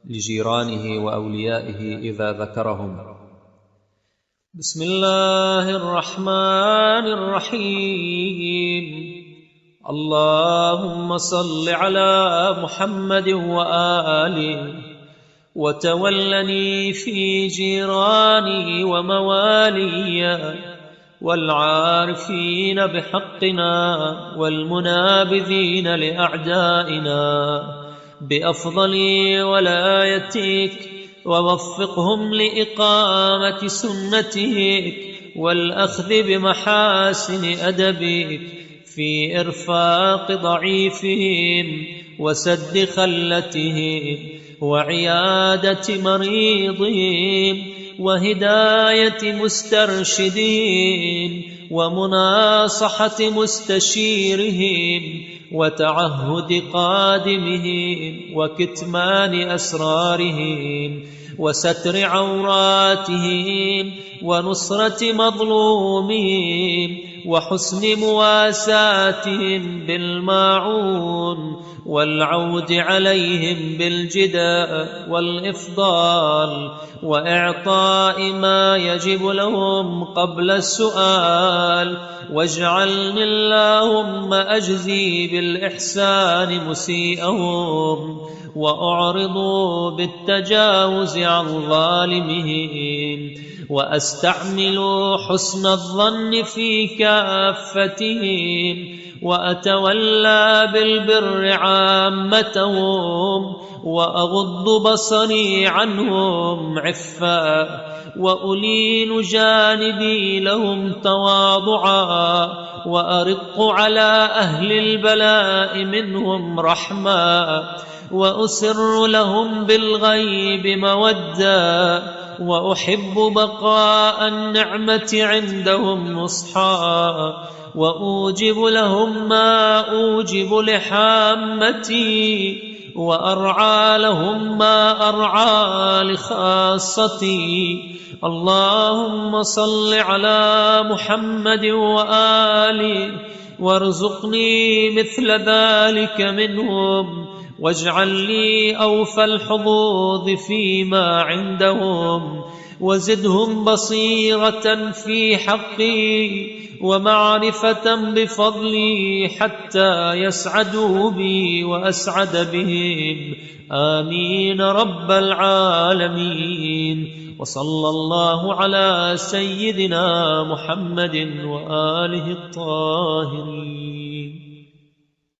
لجيرانه وأوليائه إذا ذكرهم. بسم الله الرحمن الرحيم. اللهم صل على محمد وآله وتولني في جيراني وموالي والعارفين بحقنا والمنابذين لأعدائنا بأفضل ولايتك، ووفقهم لإقامة سنتك والأخذ بمحاسن أدبك في إرفاق ضعيفهم وسد خلتهم وعيادة مريضهم وهداية مسترشدين ومناصحة مستشيرهم وتعهد قادمهم وكتمان أسرارهم وستر عوراتهم ونصرة مظلومهم وحسن مواساتهم بالماعون والعود عليهم بالجداء والإفضال وإعطاء ما يجب لهم قبل السؤال، واجعلني اللهم أجزي بالإحسان مسيئهم وأعرض بالتجاوز عن ظالمهم، وأستعمل حسن الظن في كافتهم، وأتولى بالبر عامتهم، وأغض بصري عنهم عفا، وألين جانبي لهم تواضعا، وأرق على أهل البلاء منهم رحمة، وأسر لهم بالغيب مودة، وأحب بقاء النعمة عندهم نصحا، وأوجب لهم ما أوجب لحامتي، وأرعى لهم ما أرعى لخاصتي. اللهم صل على محمد وآله وارزقني مثل ذلك منهم، واجعل لي أوفى الحظوظ فيما عندهم، وزدهم بصيرة في حقي ومعرفة بفضلي حتى يسعدوا بي وأسعد بهم. آمين رب العالمين. وصلى الله على سيدنا محمد وآله الطاهرين.